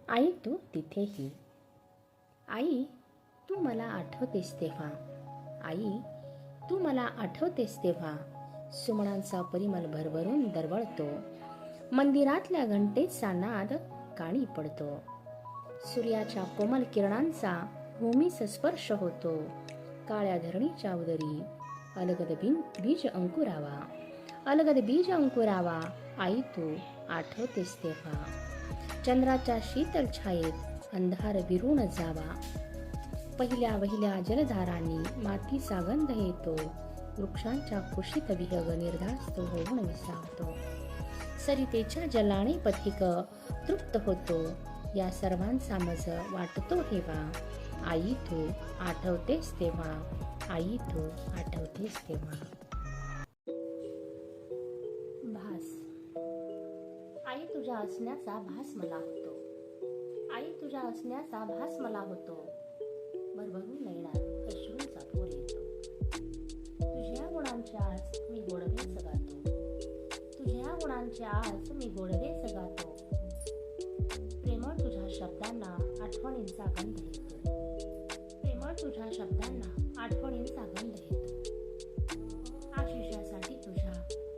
आई तू तिथेही. आई तू मला आठवतेस तेव्हा. आई तू मला आठवतेस तेव्हा. सुमनांचा परिमल भरभरून दरवळतो. मंदिरातल्या घंटेचा नाद कानी पडतो. सूर्याच्या कोमल किरणांचा भूमीस स्पर्श होतो. काळ्या धरणीच्या उदरी अलगद बीज अंकुरावा. अलगद बीज अंकुरावा. आई तू आठवतेस तेव्हा. चंद्राच्या शीतल छायेत अंधार विरून जावा. पहिल्या वहिल्या जलधारांनी मातीचा गंध येतो. वृक्षांच्या कुशीत विहग निर्धास्त होऊन विसावतो. सरितेच्या जलाने पथिक तृप्त होतो. या सर्वांचा मज वाटतो हेवा. आई तू आठवतेस तेव्हा. आई तू आठवतेस तेव्हा. भास. आई तुझ्या असण्याचा भास मला होतो. आई तुझ्या असण्याचा भास मला होतो. भरभरून नयनात अश्रूंचा पूर येतो. तुझ्या गुणांच्या आज मी गोडवेच गातो. तुझ्या गुणांच्या आज मी गोडवेच गातो. प्रेमळ तुझ्या शब्दांना आठवणींचा गंध येतो. प्रेमळ तुझ्या शब्दांना आठवणींचा गंध येतो. आशिषासाठी तुझ्या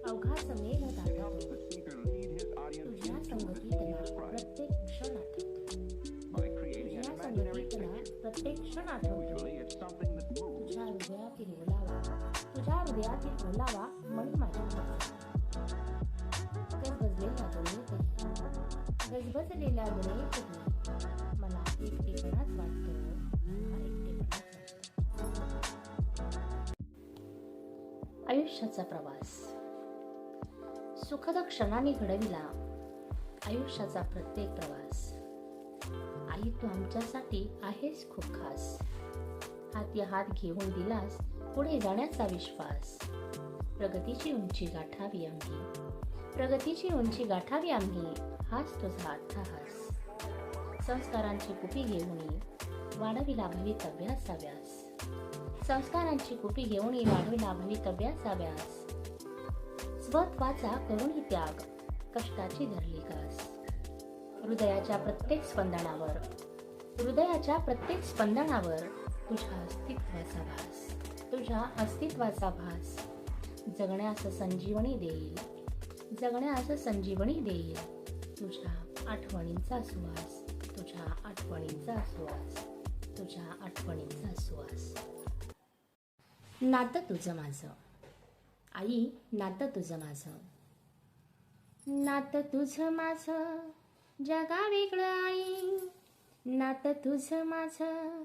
अवघाच मेघ दाटतो. तुझ्या संगतीतला प्रत्येक क्षण आठवतो. तुझ्या संगतीतला प्रत्येक क्षण आठवतो. तुझ्या हृदयातील ओलावा, तुझ्या हृदयातील ओलावा मणी माझ्या गजबजलेल्या दुनियेतही, गजबजलेल्या दुनियेतही मला एकटेपणाच वाटतो. आयुष्याचा प्रवास. सुखद क्षणाने घडविला आयुष्याचा प्रत्येक प्रवास. आई तू आमच्यासाठी आहेस खूप खास. हाती हात घेऊन दिलास पुढे जाण्याचा विश्वास. प्रगतीची उंची गाठावी आम्ही. प्रगतीची उंची गाठावी आम्ही. हाच तुझा अट्टहास. संस्कारांची कुपी घेऊन वाढविला भवितव्याचा व्यास. संस्कारांची कुपी घेऊन वाढविला भवितव्याचा व्यास. स्वत्वाचा करूनही त्याग, कष्टाची धरली कास. हृदयाच्या प्रत्येक स्पंदनावर, हृदयाच्या प्रत्येक स्पंदनावर तुझ्या अस्तित्वाचा भास. तुझ्या अस्तित्वाचा भास जगण्यास संजीवनी देईल. जगण्यास संजीवनी देईल. तुझ्या आठवणींचा सुवास. तुझ्या आठवणींचा सुवास. तुझ्या आठवणींचा सुवास. नातं तुझं माझं. आई नातं तुझं माझं. नातं तुझं माझं जगा वेगळं आई. नातं तुझं माझं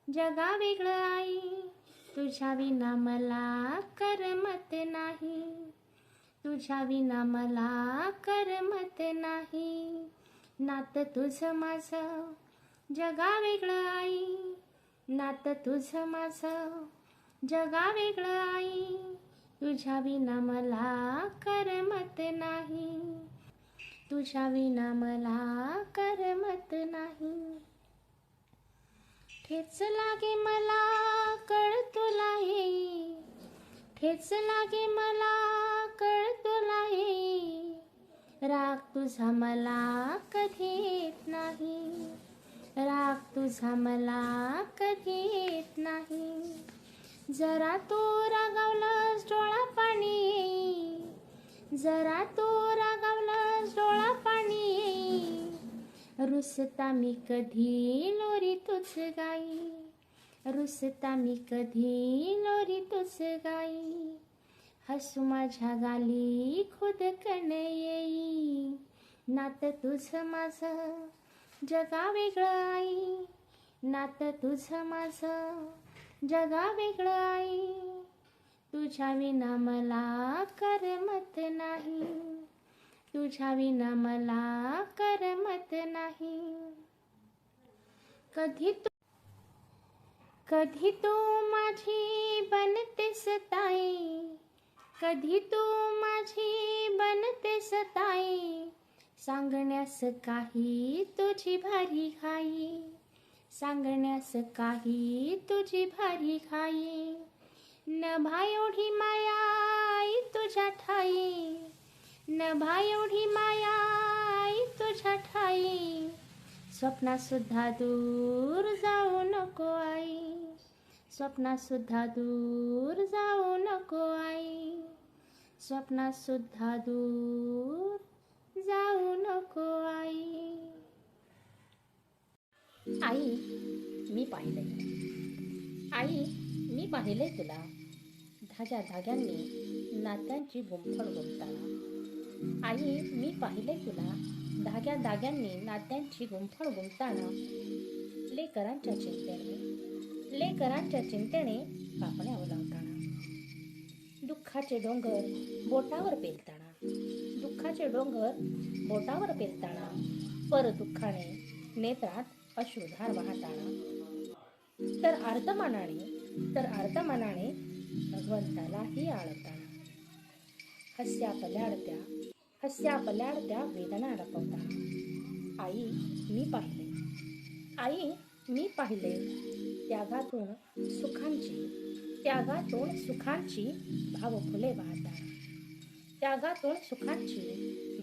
जगा वेगळं आई. तुझ्या विना मला करमत नाही. तुझ्या विना मला करमत नाही. नातं तुझं माझं जगा वेगळं आई. नातं तुझं माझं जगा वेगळं आई. तुझ्या विना मला करमत नाही. तुझ्या विना मला करमत नाही. ठेच लागे मला कळ तुला येई. ठेच लागे मला कळ तुला येई. राग तुझा मला कधी येत नाही. राग तुझा मला कधी येत नाही. जरा तू रागावलास डोळा पाणी येई. जरा तू रागावलास डोळा पाणी येई. रुसता मी कधी लोरी तुझ गाई. रुसता मी कधी लोरी तुझ गाई. हसू माझ्या गाली खुदकन येई. नातं तुझं माझं जगा वेगळं आई. नातं तुझं माझं जगा वेगळं आई. तुझ्या विना मला करमत नाही. तुझ्या विना मला करमत नाही. कधी तू माझी बनतेस ताई. कधी तू माझी बनतेस ताई. सांगण्यास काही तुझी भारी घाई. सांगण्यास काही तुझी भारी घाई. नभा एवढी माया आई तुझ्या ठाई. नभा एवढी माया आई तुझ्या ठाई. स्वप्नात सुद्धा दूर जाऊ नको आई, स्वप्नात सुद्धा दूर जाऊ नको आई, स्वप्नात सुद्धा दूर जाऊ नको आई. आई मी पाहिलंय, आई मी पाहिलंय तुला, धाग्या धाग्यांनी नात्यांची गुंफण गुंफताना. आई मी पाहिलंय तुला, धाग्या धाग्यांनी नात्यांची गुंफण गुंफताना. लेकरांच्या चिंतेने कापण्या ओलावताना. दुःखाचे डोंगर बोटावर पेलताना, दुःखाचे डोंगर बोटावर पेलताना. पर दुःखाने नेत्रात अश्रुधार वाहताना. तर आर्तमानाने भगवंतालाही आळताना. हस्या पल्याडत्या वेदना लपवताना. आई मी पाहिले, त्यागातून सुखांची भावफुले वाहताना. त्यागातून सुखांची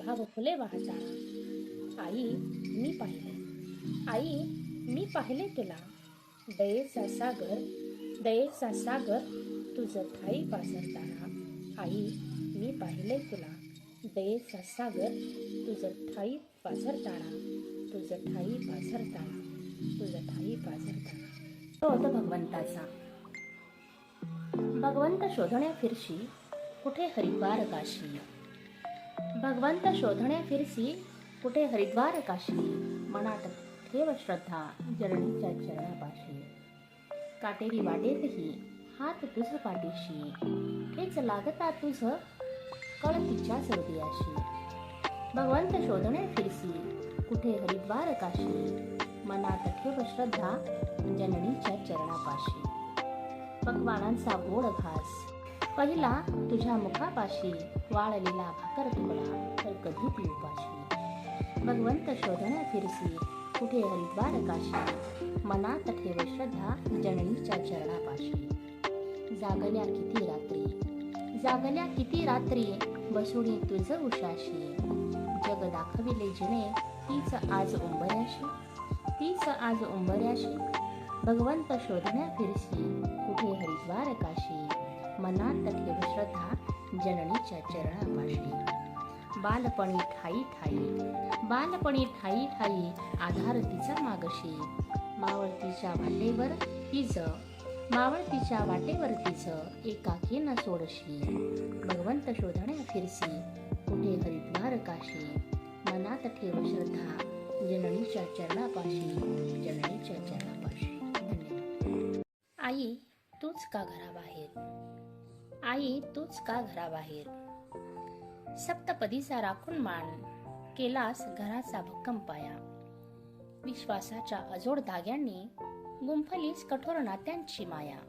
भावफुले वाहताना. आई मी पाहिले तुला, दयेचा सागर तुझं ठाई पाझरताना. आई मी पाहिले तुला, दयेचा सागर तुझं ठाई पाझरताना, तुझं ठाई पाझरताना, तुझं ठाई पाझरताना. शोध भगवंताचा. भगवंत शोधण्या फिरशी कुठे हरिद्वार काशी. भगवंत शोधण्या फिरशी कुठे हरिद्वार काशी. मनात ठेव श्रद्धा जननीच्या चरणापाशी. काटेरी वाटेतही हात तुझ पाठीशी. ठेच लागता तुझ कळतीच्या हृदयाशी. भगवंत शोधण्या फिरसी कुठे हरिद्वार काशी. मनात ठेव श्रद्धा जननीच्या चरणापाशी. पक्वानांचा गोड घास पहिला तुझ्या मुखापाशी. वाळलेला भाकर तुकडा तर कधी ती उपाशी. भगवंत शोधण्या फिरसी कुठे हरिद्वार काशी. मनात ठेव श्रद्धा जननीच्या चरणापाशी. जागल्या किती रात्री बसुनी तुझ उशाशी. जग दाखविले जिने तीच आज उंबऱ्याशी. भगवंत शोधण्या फिरसी कुठे हरिद्वार काशी. मनात ठेव श्रद्धा जननीच्या चरणापाशी. बालपणी ठाई आधार तिचा मागशी. मावळतीच्या वाटेवर तिच एकाकी न सोडशी. भगवंत शोधण्या फिरसी कुठे हरिद्वार काशी. मनात ठेव श्रद्धा जननीच्या चरणापाशी, जननीच्या चरणापाशी. धन्यवाद. आई तूच का घराबाहेर, आई तूच का घराबाहेर. सप्तपदीचा राखून मान केलास घराचा भक्कम पाया. विश्वासाच्या अजोड धाग्यांनी गुंफलीस कठोर नात्यांची माया.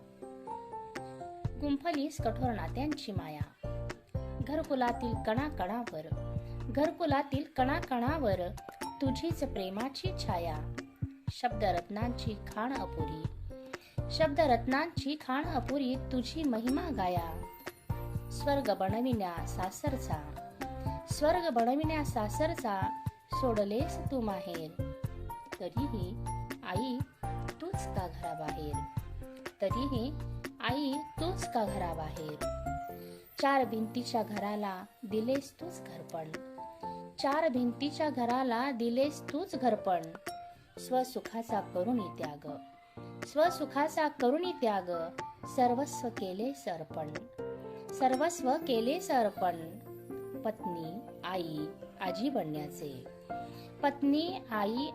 घरकुलातील कणाकणावर तुझीच प्रेमाची छाया. शब्दरत्नांची खाण अपुरी तुझी महिमा गाया. स्वर्ग बनविण्या सासरचा सोडलेस तू माहेर. तरीही आई तूच का घराबाहेर. चार भिंतीच्या घराला दिलेस तूच घरपण. स्वसुखाचा करुणी त्याग सर्वस्व केले अर्पण. पत्नी आई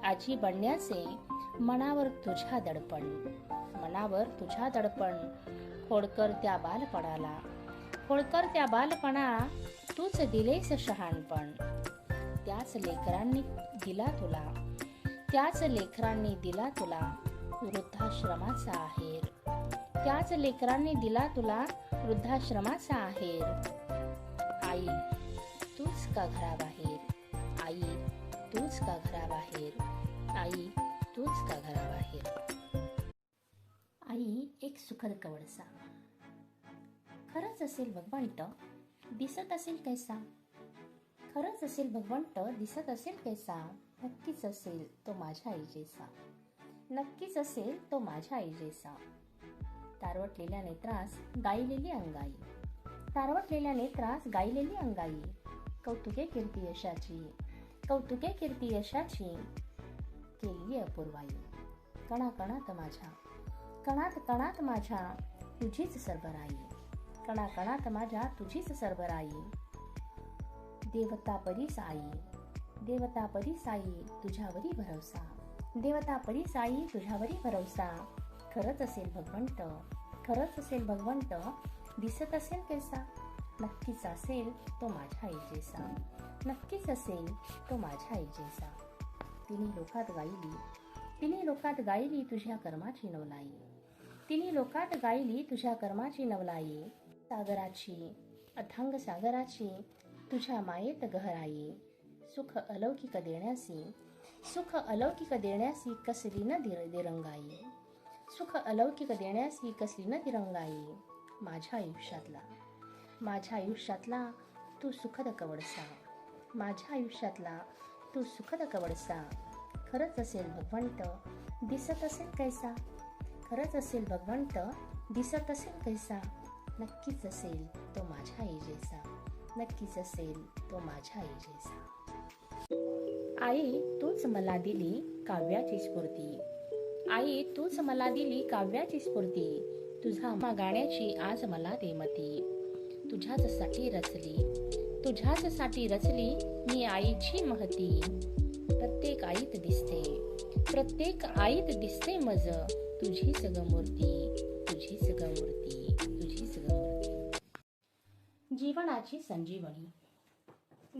आजी बनण्याचे मनावर तुझ्या दडपण. खोडकर त्या बालपणाला तूच दिलेस शहाणपण. त्याच लेकरांनी दिला तुला वृद्धाश्रमाचा आहेर. आई तूच का घराबाहेर, आई तूच का घराबाहेर, आई तूच का घराबाहेर. आई एक सुखद कवळसा. खरंच असेल भगवंत दिसत असेल कैसा. नक्कीच असेल तो माझ्या आईजेसा, नक्कीच असेल तो माझ्या आईजेसा. तारवटलेल्या नेत्रास गायलेली अंगाई, तारवटलेल्या नेत्रास गायलेली अंगाई. कौतुके कीर्ती यशाची, कौतुके कीर्ती यशाची केली अपूर्वाई. कणाकणात माझ्या, कणात कणात माझ्या तुझीच सरबराई, कणाकणात माझ्या तुझीच सरबराई. देवता परी साई, देवता परी साई तुझ्यावरी भरवसा, देवता परी साई तुझ्यावरी भरवसा. खरंच असेल भगवंत, खरंच असेल भगवंत, दिसत असेल कैसा, नक्कीच असेल तो माझ्या आईजेसा, नक्कीच असेल तो माझ्या आईजेसा. तिने लोकात गायली, तिने लोकात गायली तुझ्या कर्माची नवलाई, तिने लोकात गायली तुझ्या कर्माची नवलाई. सागराची, अथांग सागराची तुझ्या मायेत गहराई. सुख अलौकिक देण्यासी, सुख अलौकिक देण्यासी कसली न दिरंगाई, सुख अलौकिक देण्यासी कसली न दिरंगाई. माझ्या आयुष्यातला, माझ्या आयुष्यातला तू सुखद कवडसा, माझ्या आयुष्यातला तू सुखद कवडसा. खरंच असेल भगवंत, दिसत असेल कैसा, खरंच असेल भगवंत, दिसत असेल कैसा. नक्कीच असेल तो माझ्या आईजेसा, नक्कीच असेल तो माझ्या आईजेसा. आई तूच मला दिली काव्याची स्फूर्ती, आई तूच मला दिली काव्याची स्फूर्ती. तुझा गाण्याची आज मला देमती. तुझ्याच साठी रचली, तुझ्याच साठी रचली मी आईची महती. प्रत्येक आईत दिसते, प्रत्येक आईत दिसते मज तुझीच ग मूर्ती, तुझीच ग मूर्ती, तुझीच ग मूर्ती. जीवनाची संजीवनी.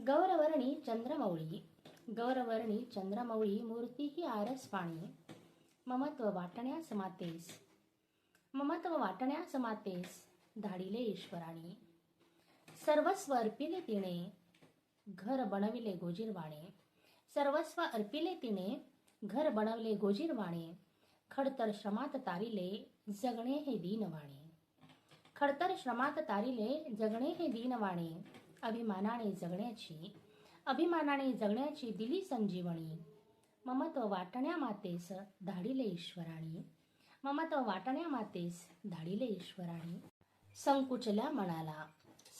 गौरवर्णी चंद्रमौळी, गौरवर्णी चंद्रमौळी मूर्ती ही आरस पाणी. ममत्व वाटण्यास मातेस, ममत्व वाटण्यास मातेस धाडिले ईश्वराने. सर्वस्व अर्पिले तिने घर बनविले गोजीरवाणे, सर्वस्व अर्पिले तिने घर बनवले गोजीरवाणे. खडतर श्रमात तारिले जगणे हे दीनवाणे, खडतर श्रमात तारिले जगणे हे दीनवाणे. अभिमानाने जगण्याची, अभिमानाने जगण्याची दिली संजीवनी. ममत्व वाटण्या मातेस धाडिले ईश्वराने, ममत्व वाटण्या मातेस धाडिले ईश्वराने. संकुचल्या मनाला,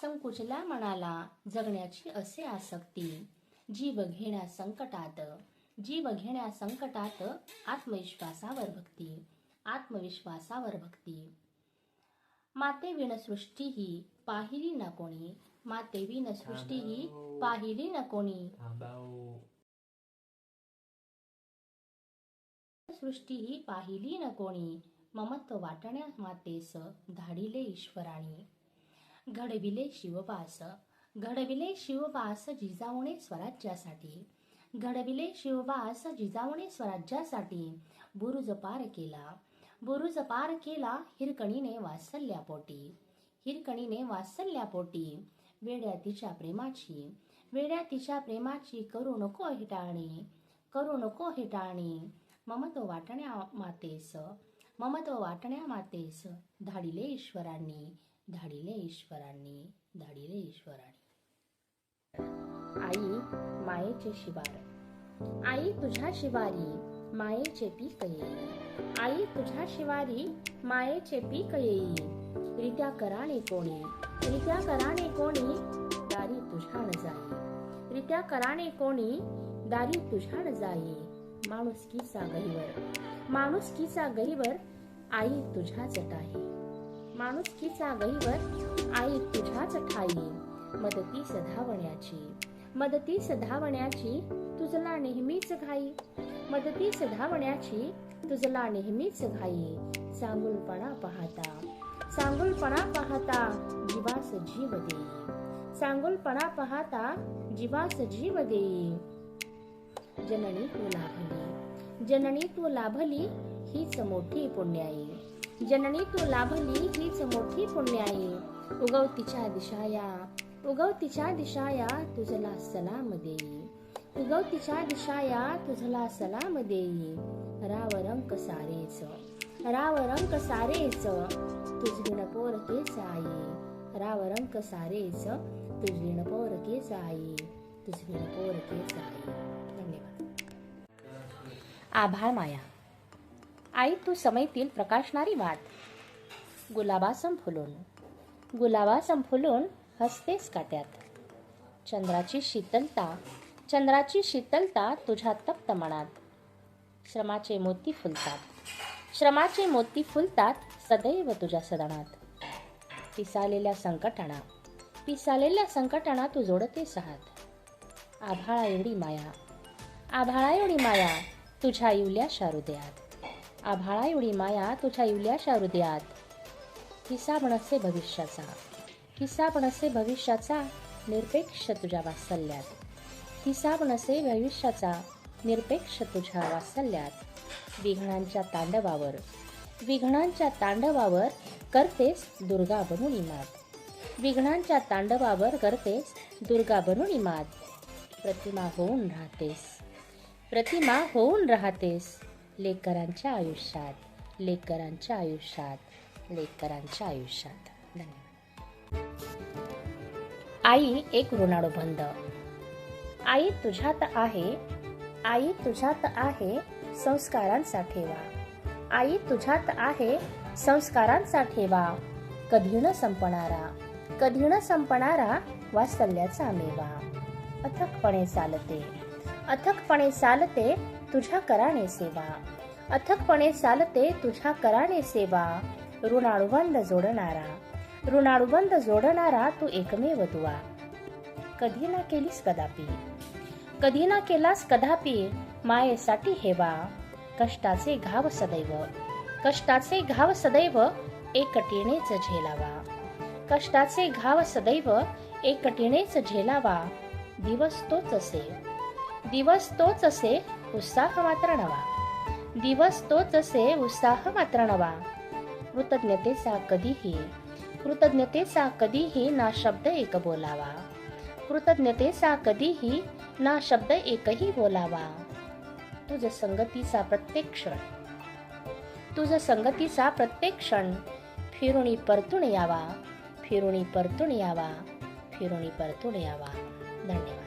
संकुचल्या मनाला जगण्याची असे आसक्ती. जीव घेण्या संकटात, जीव घेण्या संकटात आत्मविश्वासावर भक्ती, आत्मविश्वासावर भक्ती. माते विण सृष्टी ही पाहिली ना कोणी, माते विण सृष्टी ही पाहिली ना कोणी. सृष्टी ही पाहिली न कोणी. ममत्व वाटण्या मातेस धाडिले ईश्वराने. घडविले शिववास, घडविले शिववास जिजाऊने स्वराज्यासाठी, घडविले शिववास जिजाऊने स्वराज्यासाठी. बुरुज पार केला, बुरुज पार केला हिरकणीने वात्सल्यापोटी, हिरकणीने वात्सल्यापोटी. वेड्या तिच्या प्रेमाची, वेड्या तिच्या प्रेमाची करू नको हेटाळणी, करू नको हेटाळणी. ममत्व वाटण्या मातेस, ममत्व वाटण्या मातेस धाडिले ईश्वरांनी, धाडिले ईश्वरांनी, धाडिले ईश्वरांनी. आई मायेचे शिवार, आई तुझ्या शिवारी मायेचे पीक येई, आई तुझ्या शिवारी मायेचे पीक येई. रित्या कराने कोणी, रित्या कराने कोणी दारी तुझ्या न जाई, रित्या कराने कोणी दारी तुझ्या न जाई. माणुसकीचा गहिवर, माणुसकीचा गहिवर आई तुझ्याच ठाई, माणुसकीचा गहिवर आई तुझ्याच ठाई. मदतीस धावण्याची, मदतीस धावण्याची तुझला नेहमीच घाई, मदतीस धावण्याची तुझला नेहमीच घाई. चांगुलपणा पाहता, चांगुलपणा पाहता जीवास जीव देई, चांगुलपणा पाहता जीवास जीव देई. जननी तू लाभली, जननी तू लाभली हीच मोठी पुण्याई, जननी तू लाभली हीच मोठी पुण्याई. उगवतीच्या दिशाया, उगवतीच्या दिशाया तुझला सलाम देई, उगवतीच्या दिशाया तुझला सलाम देई. राव रंक सारेच, राव रंक सारेच तुझविण पोरकेच आई, राव रंक सारेच तुझविण पोरकेच आई, तुझविण पोरकेच आई. धन्यवाद. आभाळ माया. आई तू समयतील प्रकाशणारी वाट, गुलाबासम फुलून हसतेस काट्यात. चंद्राची शीतलता तुझ्या तप्त मनात. श्रमाचे मोती फुलतात सदैव तुझ्या सदनात. पिसालेल्या संकटांना तू जोडतेस हात. आभाळा एवढी माया तुझ्या इवल्याशा हृदयात. हिसाब नसे भविष्याचा निरपेक्ष तुझ्या वात्सल्यात. विघ्नांच्या तांडवावर करतेस दुर्गा बनून मात. प्रतिमा होऊन राहतेस लेकरांच्या आयुष्यात. धन्यवाद. आई एक ऋणानुबंध. आई तुझ्यात आहे संस्कारांचा ठेवा. कधी न संपणारा वात्सल्याचा मेवा. अथकपणे चालते तुझ्या कराने सेवा. ऋणानुबंध जोडणारा तू एकमेव दुवा. कधी ना केलास कदापि मायेसाठी हेवा. कष्टाचे घाव सदैव एकटीनेच झेलावा. दिवस तोच असे उत्साह मात्र नवा. कृतज्ञतेचा कधीही ना शब्द एकही बोलावा. तुझ संगतीचा प्रत्येक क्षण फिरुनी परतून यावा. धन्यवाद.